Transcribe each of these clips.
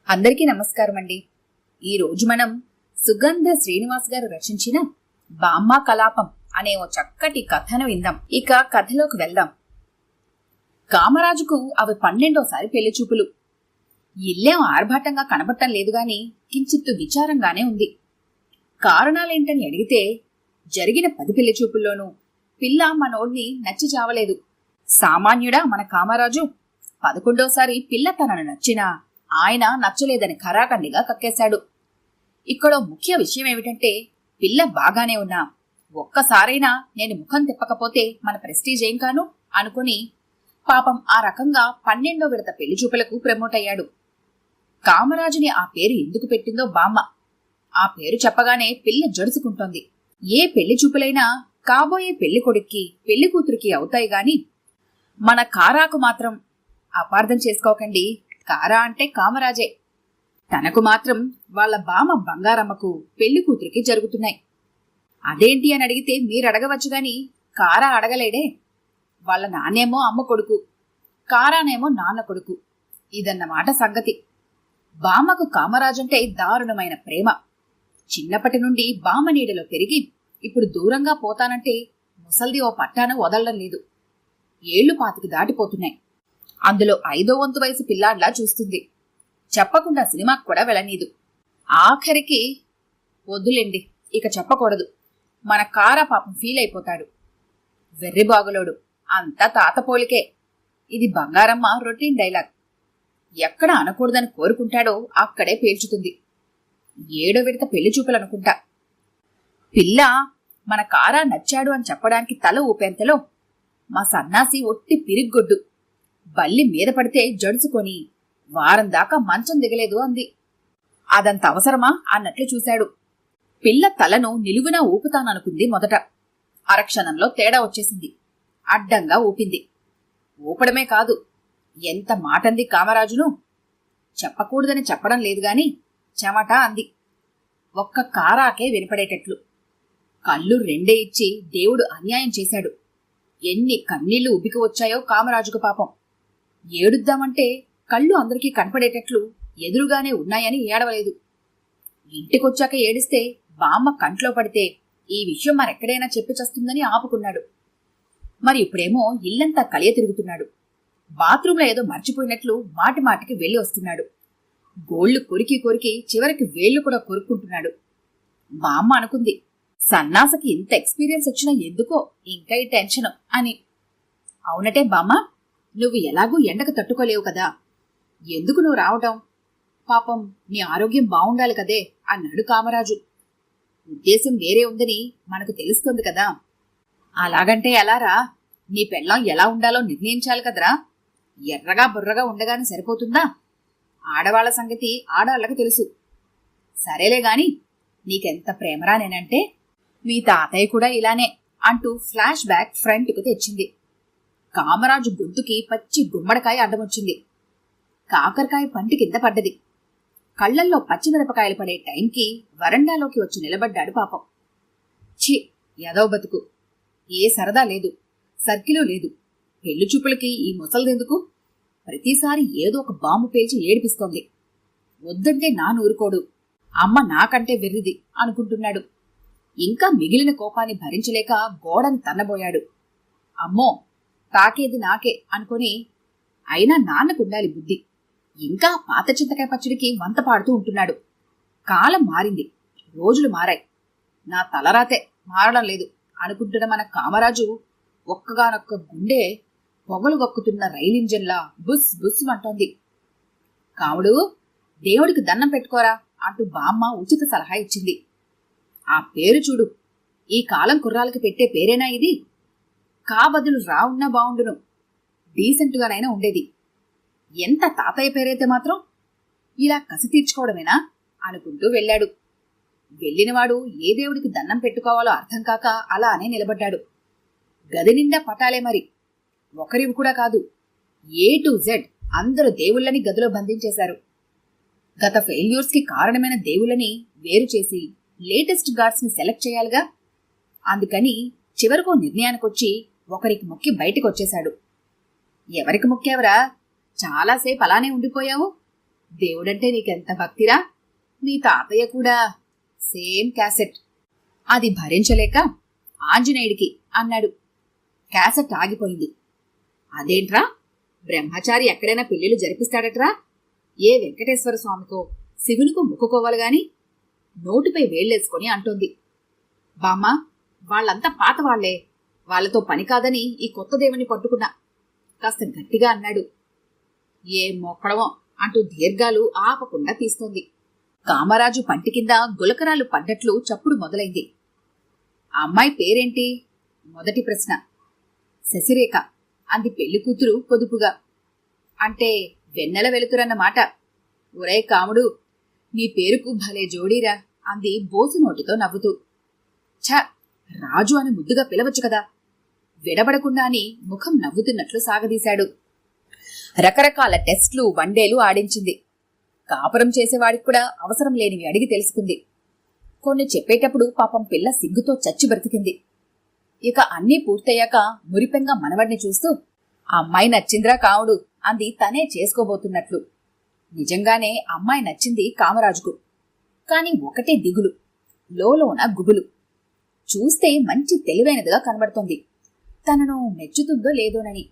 అందరికీ నమస్కారం అండి. ఈరోజు మనం సుగంధ శ్రీనివాస్ గారు రచించిన బామ్మ కలాపం అనే ఓ చక్కటి కథను విందాం. ఇక కథలోకి వెళ్దాం. కామరాజుకు అవి 12వ పెళ్లి చూపులు. ఇల్లేం ఆర్భాటంగా కనబట్టం లేదు గాని కించిత్తు విచారంగానే ఉంది. కారణాలేంటని అడిగితే జరిగిన 10 పెళ్లి చూపుల్లోనూ పిల్ల మనోడ్ని నచ్చి చావలేదు. సామాన్యుడా మన కామరాజు. 11వ పిల్ల తనను నచ్చినా ఆయన నచ్చలేదని ఖరాఖండిగా కక్కేశాడు. ఇక్కడో ముఖ్య విషయం ఏమిటంటే పిల్ల బాగానే ఉన్నా ఒక్కసారైనా నేను ముఖం తిప్పకపోతే మన ప్రెస్టీజ్ ఏం కాను అనుకుని పాపం ఆ రకంగా 12వ విడత పెళ్లి చూపులకు ప్రమోట్ అయ్యాడు. కామరాజుని ఆ పేరు ఎందుకు పెట్టిందో బామ్మ. ఆ పేరు చెప్పగానే పిల్ల జడుచుకుంటోంది. ఏ పెళ్లి చూపులైనా కాబోయే పెళ్లి కొడుక్కి పెళ్లి కూతురికి అవుతాయి గాని మన కారాకు మాత్రం అపార్థం చేసుకోకండి. కారా అంటే కామరాజే. తనకు మాత్రం వాళ్ళ బామ్మ బంగారమ్మకు పెళ్లి కూతురికి జరుగుతున్నాయి. అదేంటి అని అడిగితే మీరడగవచ్చు గాని కారా అడగలేడే. వాళ్ళ నాన్నేమో అమ్మ కొడుకు, కారానేమో నాన్న కొడుకు. ఇదన్నమాట సంగతి. బామ్మకు కామరాజంటే దారుణమైన ప్రేమ. చిన్నప్పటి నుండి బామ్మ నీడలో పెరిగి ఇప్పుడు దూరంగా పోతానంటే ముసల్ది ఓ పట్టాన వదలడం లేదు. ఏళ్లు 25 దాటిపోతున్నాయి. అందులో 5వ వంతు వయసు పిల్లాడ్లా చూస్తుంది. చెప్పకుండా సినిమాకు కూడా వెళ్ళనీదు. ఆఖరికి వద్దులేండి, ఇక చెప్పకూడదు. మన కారా పాపం ఫీల్ అయిపోతాడు. వెర్రి బాగులోడు, అంతా తాత పోలికే. ఇది బంగారమ్మ రొటీన్ డైలాగ్. ఎక్కడ అనకూడదని కోరుకుంటాడో అక్కడే పేల్చుతుంది. 7వ విడత పెళ్లి చూపులనుకుంటా. పిల్ల మన కారా నచ్చాడు అని చెప్పడానికి తల ఊపేంతలో మా సన్నాసి ఒట్టి పిరిగ్గొడ్డు. బల్లి మీద పడితే జడుచుకొని వారం దాకా మంచం దిగలేదు అంది. అదంత అవసరమా అన్నట్లు చూశాడు. పిల్ల తలను నిలువునా ఊపుతాననుకుంది మొదట. అరక్షణంలో తేడా వచ్చేసింది. అడ్డంగా ఊపింది. ఊపడమే కాదు, ఎంత మాటంది కామరాజును. చెప్పకూడదని చెప్పడం లేదు గాని చెమట అంది. ఒక్క కారాకే వినపడేటట్లు. కళ్ళు 2 ఇచ్చి దేవుడు అన్యాయం చేశాడు. ఎన్ని కన్నీళ్లు ఉబ్బికి వచ్చాయో కామరాజుకు పాపం. ఏడుద్దామంటే కళ్ళు అందరికీ కనపడేటట్లు ఎదురుగానే ఉన్నాయని ఏడవలేదు. ఇంటికొచ్చాక ఏడిస్తే బామ్మ కంట్లో పడితే ఈ విషయం మరెక్కడైనా చెప్పి చస్తుందని ఆపుకున్నాడు. మరి ఇప్పుడేమో ఇల్లంతా కలియ తిరుగుతున్నాడు. బాత్రూంలో ఏదో మర్చిపోయినట్లు మాటి మాటికి వెళ్లి వస్తున్నాడు. గోళ్లు కొరికి కొరికి చివరికి వేళ్లు కూడా కొరుక్కుంటున్నాడు. బామ్మ అనుకుంది, సన్నాసకి ఇంత ఎక్స్పీరియన్స్ వచ్చినా ఎందుకో ఇంకా ఈ టెన్షన్ అని. అవునటే బామ్మ, నువ్వు ఎలాగూ ఎండకు తట్టుకోలేవు కదా, ఎందుకు నువ్వు రావటం? పాపం నీ ఆరోగ్యం బావుండాలి కదే అన్నాడు కామరాజు. ఉద్దేశం వేరే ఉందని మనకు తెలుస్తుంది కదా. అలాగంటే ఎలారా? నీ పెళ్ళాం ఎలా ఉండాలో నిర్ణయించాలి కదరా. ఎర్రగా బుర్రగా ఉండగానే సరిపోతుందా? ఆడవాళ్ల సంగతి ఆడాళ్లకు తెలుసు. సరేలే గాని నీకెంత ప్రేమరా నేనంటే. మీ తాతయ్య కూడా ఇలానే అంటూ ఫ్లాష్ బ్యాక్ ఫ్రంట్కు తెచ్చింది. కామరాజు గొంతుకి పచ్చి గుమ్మడికాయ అడ్డమొచ్చింది. కాకరకాయ పంటి కింద పడ్డది. కళ్లల్లో పచ్చిమిరపకాయలు పడే టైంకి వరండాలోకి వచ్చి నిలబడ్డాడు పాపం. ఛీ, ఎదో బతుకు. ఏ సరదా లేదు, సర్కిలు లేదు. పెళ్లి చూపులకి ఈ ముసల్దెందుకు? ప్రతిసారి ఏదో ఒక బాంబు పేల్చి ఏడిపిస్తోంది. వద్దంటే నానూరుకోడు. అమ్మ నాకంటే వెర్రిది అనుకుంటున్నాడు. ఇంకా మిగిలిన కోపాన్ని భరించలేక గోడను తన్నబోయాడు. అమ్మో, తాకేది నాకే అనుకుని, అయినా నాన్నకుండాలి బుద్ధి. ఇంకా పాత చింతకాయ పచ్చడికి వంత పాడుతూ ఉంటున్నాడు. కాలం మారింది, రోజులు మారాయి. నా తలరాతే మారడం లేదు అనుకుంటున్న మన కామరాజు ఒక్కగానొక్క గుండె పొగలు గొక్కుతున్న రైలింజన్లా బుస్ బుస్ అంటోంది. కాముడు, దేవుడికి దండం పెట్టుకోరా అంటూ బామ్మ ఉచిత సలహా ఇచ్చింది. ఆ పేరు చూడు, ఈ కాలం కుర్రాలకి పెట్టే పేరేనా ఇది? కా బదులు రా ఉన్నా బావుండును, డీసెంట్గానైనా ఉండేది. ఎంత తాతయ్య పేరైతే మాత్రం ఇలా కసి తీర్చుకోవడమేనా అనుకుంటూ వెళ్ళాడు. వెళ్ళినవాడు ఏ దేవుడికి దండం పెట్టుకోవాలో అర్థం కాక అలానే నిలబడ్డాడు. గది నిండా పటాలే మరి. ఒకరివి కూడా కాదు, A to Z అందరూ దేవుళ్ళని గదిలో బంధించేశారు. గత ఫెయిల్యూర్స్ కి కారణమైన దేవుళ్ళని వేరు చేసి లేటెస్ట్ గాడ్స్ ని సెలెక్ట్ చేయాలిగా. అందుకని చివరకు నిర్ణయానికొచ్చి ఒకరికి మొక్కి బయటికి వచ్చేశాడు. ఎవరికి మొక్కేవరా? చాలాసేపు అలానే ఉండిపోయావు. దేవుడంటే నీకెంత భక్తిరా? మీ తాతయ్య కూడా సేమ్ క్యాసెట్. అది భరించలేక ఆంజనేయుడికి అన్నాడు. క్యాసెట్ ఆగిపోయింది. అదేంట్రా, బ్రహ్మచారి ఎక్కడైనా పెళ్లిళ్ళు జరిపిస్తాడట్రా? ఏ వెంకటేశ్వర స్వామికో శివునికో మొక్కుకోవాలి గాని నోటిపై వేళ్లేసుకొని అంటోంది. బామ్మ, వాళ్ళంతా పాతవాళ్లే, వాళ్లతో పని కాదని ఈ కొత్త దేవుని పట్టుకున్నా కాస్త గట్టిగా అన్నాడు. ఏ మొక్కడమో అంటూ దీర్ఘాలు ఆపకుండా తీస్తోంది. కామరాజు పంటి కింద గులకరాలు పడ్డట్లు చప్పుడు మొదలైంది. ఆ అమ్మాయి పేరేంటి? మొదటి ప్రశ్న. శశిరేఖ అంది పెళ్లి కూతురు పొదుపుగా. అంటే వెన్నెల వెలుతురన్నమాట. ఒరే కాముడు, నీ పేరుకు భలే జోడీరా అంది బోసు నోటితో నవ్వుతూ. ఛ, రాజు అని ముద్దుగా పిలవచ్చు కదా. విడబడకుండా అని ముఖం నవ్వుతున్నట్లు సాగదీశాడు. రకరకాల టెస్ట్లు వన్డేలు ఆడించింది. కాపురం చేసేవాడికి కూడా అవసరం లేనివి అడిగి తెలుసుకుంది. కొన్ని చెప్పేటప్పుడు పాపం పిల్ల సిగ్గుతో చచ్చి బ్రతికింది. ఇక అన్నీ పూర్తయ్యాక మురిపెంగా మనవడిని చూస్తూ, ఆ అమ్మాయి నచ్చిందిరా కాముడు అంది తనే చేసుకోబోతున్నట్లు. నిజంగానే అమ్మాయి నచ్చింది కామరాజుకు. కాని ఒకటే దిగులు, లోలోన గుబులు. చూస్తే మంచి తెలివైనదిగా కనబడుతోంది. తనను మెచ్చుతుందో లేదోనని.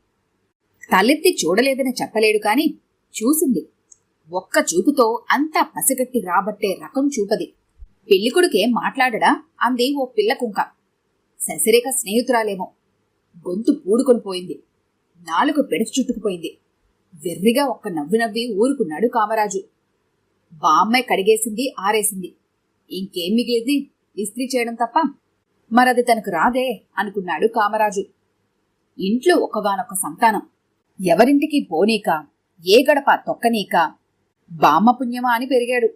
తలెత్తి చూడలేదని చెప్పలేడు కాని చూసింది. ఒక్క చూపుతో అంతా పసిగట్టి రాబట్టే రకం చూపది. పెళ్లికొడుకేం మాట్లాడడా అంది ఓ పిల్ల కుంక. శశిరేఖ స్నేహితురాలేమో. గొంతు పూడుకొని పోయింది. నాలుగు పెడచి చుట్టుకుపోయింది. వెర్రిగా ఒక్క నవ్వు నవ్వి ఊరుకున్నాడు కామరాజు. బామ్మాయి కడిగేసింది, ఆరేసింది. ఇంకేం మిగిలింది? ఇస్త్రీ చేయడం తప్ప. మరది తనకు రాదే అనుకున్నాడు కామరాజు. ఇంట్లో ఒకగానొక్క సంతానం. ఎవరింటికి పోనీక, ఏ గడప తొక్కనీక. బామ్మ పుణ్యమా అని పెరిగాడు.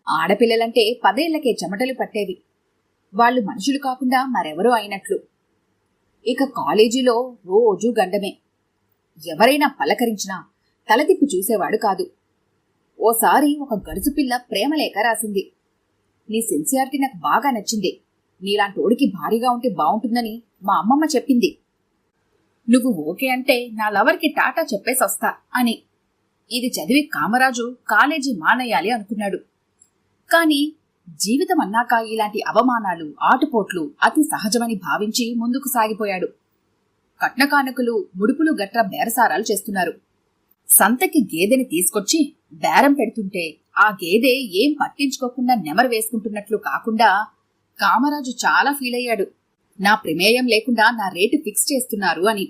ఆడపిల్లలంటే 10 ఏళ్లకే చెమటలు పట్టేవి. వాళ్ళు మనుషులు కాకుండా మరెవరో అయినట్లు. ఇక కాలేజీలో రోజూ గండమే. ఎవరైనా పలకరించినా తలతిప్పి చూసేవాడు కాదు. ఓసారి ఒక గడుసు పిల్ల ప్రేమలేఖ రాసింది. నీ సిన్సియారిటీ నాకు బాగా నచ్చింది. నీలాంటోడికి భారీగా ఉంటే బావుంటుందని మా అమ్మమ్మ చెప్పింది. నువ్వు ఓకే అంటే నా లవర్కి టాటా చెప్పేసొస్తా అని. ఇది చదివి కామరాజు కాలేజీ మానేయాలి అనుకున్నాడు. కాని జీవితం అన్నాక ఇలాంటి అవమానాలు, ఆటుపోట్లు అతి సహజమని భావించి ముందుకు సాగిపోయాడు. కట్నకానుకలు, ముడుపులు గట్రా బేరసారాలు చేస్తున్నారు. సంతకి గేదెని తీసుకొచ్చి బేరం పెడుతుంటే ఆ గేదె ఏం పట్టించుకోకుండా నెమరు వేసుకుంటున్నట్లు కాకుండా కామరాజు చాలా ఫీల్ అయ్యాడు. నా ప్రమేయం లేకుండా నా రేటు ఫిక్స్ చేస్తున్నారు అని.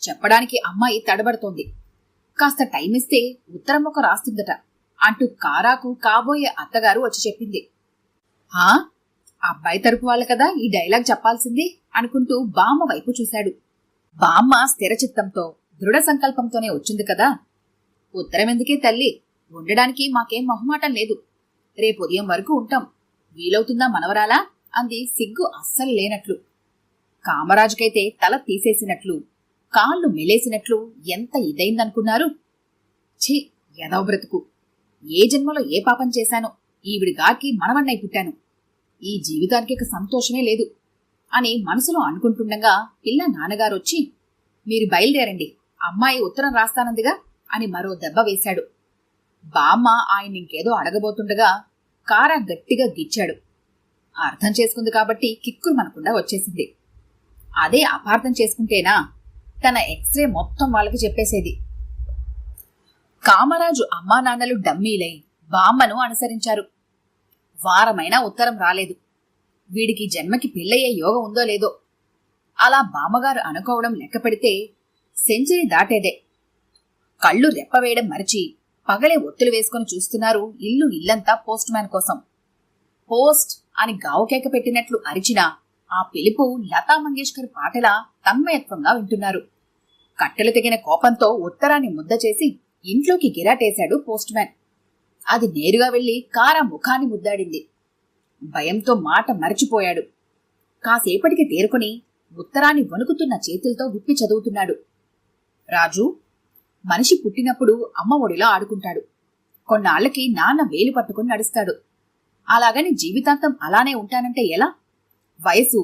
చెప్పడానికి అమ్మాయి తడబడుతోంది. కాస్త టైమిస్తే ఉత్తరం ఒక రాస్తుందట అంటూ కారాకు కాబోయే అత్తగారు వచ్చి చెప్పింది. అబ్బాయి తరపు వాళ్ళ కదా ఈ డైలాగ్ చెప్పాల్సింది అనుకుంటూ బామ్మ వైపు చూశాడు. బామ్మ స్థిరచిత్తంతో, దృఢ సంకల్పంతోనే వచ్చింది కదా. ఉత్తరం ఎందుకే తల్లి, ఉండడానికి మాకేం మొహమాటం లేదు. రేపు ఉదయం వరకు ఉంటాం. వీలవుతుందా మనవరాలా అంది సిగ్గు అస్సలు లేనట్లు. కామరాజుకైతే తల తీసేసినట్లు, కాళ్ళు మెలేసినట్లు ఎంత ఇదైందనుకున్నారు. ఛీ, ఎదవ బ్రతుకు. ఏ జన్మలో ఏ పాపం చేశానో ఈవిడిగారికి మనవన్నై పుట్టాను. ఈ జీవితానికి ఇక సంతోషమే లేదు అని మనసులో అనుకుంటుండగా పిల్ల నాన్నగారొచ్చి, మీరు బయలుదేరండి, అమ్మాయి ఉత్తరం రాస్తానందిగా అని మరో దెబ్బ వేశాడు. బామ్మ ఆయన ఇంకేదో అడగబోతుండగా కారా గట్టిగా గిచ్చాడు. అర్థం చేసుకుంది కాబట్టి కిక్కురు మనకుండా వచ్చేసింది. అదే అపార్థం చేసుకుంటేనా తన ఎక్స్రే మొత్తం వాళ్ళకి చెప్పేసేది. కామరాజు అమ్మా నాన్నలు డమ్మీలై బామ్మను అనుసరించారు. వారమైనా ఉత్తరం రాలేదు. వీడికి జన్మకి పెళ్ళయ్యే యోగం ఉందో లేదో. అలా బామ్మగారు అనుకోవడం లెక్క పెడితే సెంచరీ దాటేదే. కళ్ళు రెప్పవేయడం మరచి పగలే ఒత్తులు వేసుకుని చూస్తున్నారు ఇల్లంతా పోస్ట్ మ్యాన్ కోసం. పోస్ట్ అని గావుకేక పెట్టినట్లు అరిచినా ఆ పిలుపు లతా మంగేష్కర్ పాటలా తన్మయత్వంగా వింటున్నారు. కట్టెలు తెగిన కోపంతో ఉత్తరాన్ని ముద్ద చేసి ఇంట్లోకి గిరాటేశాడు పోస్ట్ మ్యాన్. అది నేరుగా వెళ్లి కారా ముఖాన్ని ముద్దాడింది. భయంతో మాట మరచిపోయాడు. కాసేపటికి తేరుకుని ఉత్తరాన్ని వణుకుతున్న చేతులతో విప్పి చదువుతున్నాడు. రాజు, మనిషి పుట్టినప్పుడు అమ్మ ఒడిలో ఆడుకుంటాడు. కొన్నాళ్లకి నాన్న వేలు పట్టుకుని నడుస్తాడు. అలాగని జీవితాంతం అలానే ఉంటానంటే ఎలా? వయసు,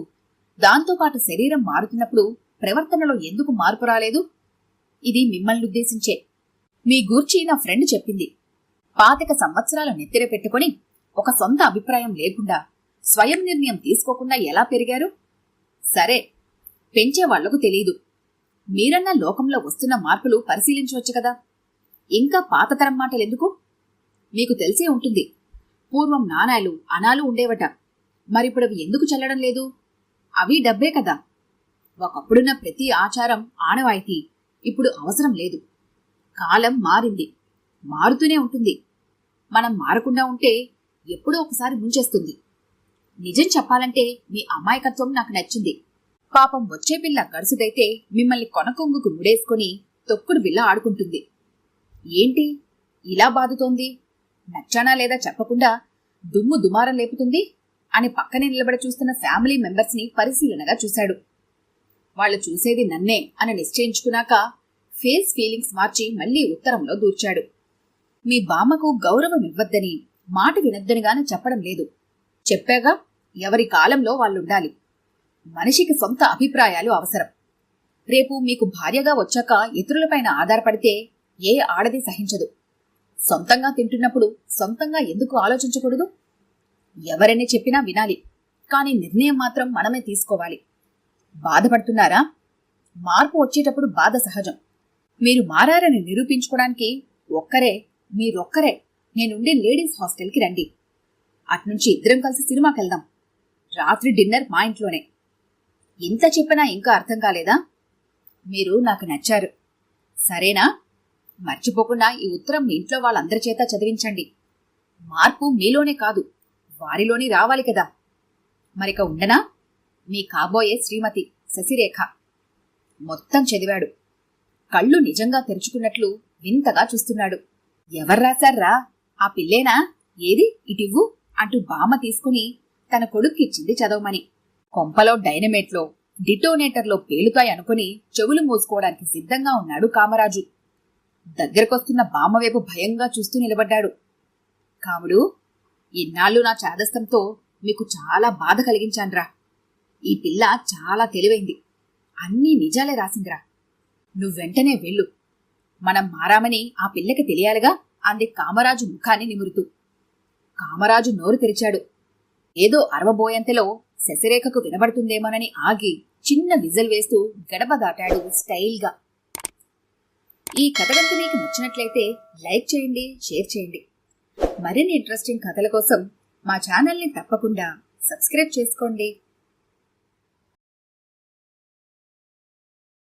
దాంతోపాటు శరీరం మారుతున్నప్పుడు ప్రవర్తనలో ఎందుకు మార్పు రాలేదు? ఇది మిమ్మల్ని ఉద్దేశించే. మీ గూర్చి నా ఫ్రెండ్ చెప్పింది. 25 సంవత్సరాల నెత్తిన పెట్టుకుని ఒక సొంత అభిప్రాయం లేకుండా స్వయం నిర్ణయం తీసుకోకుండా ఎలా పెరిగారు? సరే, పెంచే వాళ్లకు తెలీదు. మీరన్నా లోకంలో వస్తున్న మార్పులు పరిశీలించవచ్చు కదా. ఇంకా పాతతరం మాటలెందుకు? మీకు తెలిసే ఉంటుంది, పూర్వం నాణాలు అనాలు ఉండేవట. మరిప్పుడు అవి ఎందుకు చెల్లడం లేదు? అవి డబ్బే కదా. ఒకప్పుడున్న ప్రతి ఆచారం ఆనవాయితీ ఇప్పుడు అవసరం లేదు. కాలం మారింది, మారుతూనే ఉంటుంది. మనం మారకుండా ఉంటే ఎప్పుడో ఒకసారి ముంచేస్తుంది. నిజం చెప్పాలంటే మీ అమాయకత్వం నాకు నచ్చింది. పాపం వచ్చే పిల్ల గడుసుదైతే మిమ్మల్ని కొనకొంగుకు ముడేసుకొని తొక్కుడు బిల్ల ఆడుకుంటుంది. ఏంటి ఇలా బాదుతోంది? నచ్చానా లేదా చెప్పకుండా దుమ్ము దుమారం లేపుతుంది అని పక్కనే నిలబడి చూస్తున్న ఫ్యామిలీ మెంబర్స్ ని పరిశీలనగా చూశాడు. వాళ్ళు చూసేది నన్నే అని నిశ్చయించుకున్నాక ఫేస్ ఫీలింగ్స్ మార్చి మళ్లీ ఉత్తరంలో దూర్చాడు. మీ బామ్మకు గౌరవం ఇవ్వద్దని, మాట వినొద్దనిగాని చెప్పడం లేదు. చెప్పాగా, ఎవరి కాలంలో వాళ్ళుండాలి. మనిషికి సొంత అభిప్రాయాలు అవసరం. రేపు మీకు భార్యగా వచ్చాక ఇతరులపైన ఆధారపడితే ఏ ఆడది సహించదు. సొంతంగా తింటున్నప్పుడు సొంతంగా ఎందుకు ఆలోచించకూడదు? ఎవరని చెప్పినా వినాలి, కానీ నిర్ణయం మాత్రం మనమే తీసుకోవాలి. బాధపడుతున్నారా? మార్పు వచ్చేటప్పుడు బాధ సహజం. మీరు మారారని నిరూపించుకోవడానికి మీరొక్కరే నేనుండే లేడీస్ హాస్టల్కి రండి. అట్నుంచి ఇద్దరం కలిసి సినిమాకెళ్దాం. రాత్రి డిన్నర్ మా ఇంట్లోనే. ఇంత చెప్పినా ఇంకా అర్థం కాలేదా? మీరు నాకు నచ్చారు, సరేనా? మర్చిపోకుండా ఈ ఉత్తరం మీ ఇంట్లో వాళ్ళందరి చేత చదివించండి. మార్పు మీలోనే కాదు, వారిలోని రావాలి కదా. మరిక ఉండనా? మీ కాబోయే శ్రీమతి శశిరేఖ. మొత్తం చదివాడు. కళ్ళు నిజంగా తెరుచుకున్నట్లు వింతగా చూస్తున్నాడు. ఎవర్రాశారా? ఆ పిల్లేనా? ఏది ఇటివ్వు అంటూ బామ్మ తీసుకుని తన కొడుక్కిచ్చింది చదవమని. కొంపలో డైనమేట్లో డిటోనేటర్లో పేలుతాయి అనుకుని చెవులు మూసుకోవడానికి సిద్ధంగా ఉన్నాడు కామరాజు. దగ్గరకొస్తున్న బామ్మవైపు భయంగా చూస్తూ నిలబడ్డాడు. కాముడు, ఇన్నాళ్ళు నా చాదస్తంతో మీకు చాలా బాధ కలిగించాన్రా. ఈ పిల్ల చాలా తెలివైంది, అన్నీ నిజాలే రాసిందిరా. నువ్వెంటనే వెళ్ళు. మనం మారామని ఆ పిల్లకి తెలియాలిగా అంది కామరాజు ముఖాన్ని నిమురుతూ. కామరాజు నోరు తెరిచాడు. ఏదో అరవబోయంతలో శశిరేఖకు వినబడుతుందేమోనని ఆగి చిన్న విజల్ వేస్తూ గడప దాటాడు స్టైల్గా. ఈ కథ గనుక మీకు నచ్చినట్లయితే లైక్ చేయండి, షేర్ చేయండి. మరిన్ని ఇంట్రెస్టింగ్ కథల కోసం మా ఛానల్ని తప్పకుండా సబ్స్క్రైబ్ చేసుకోండి.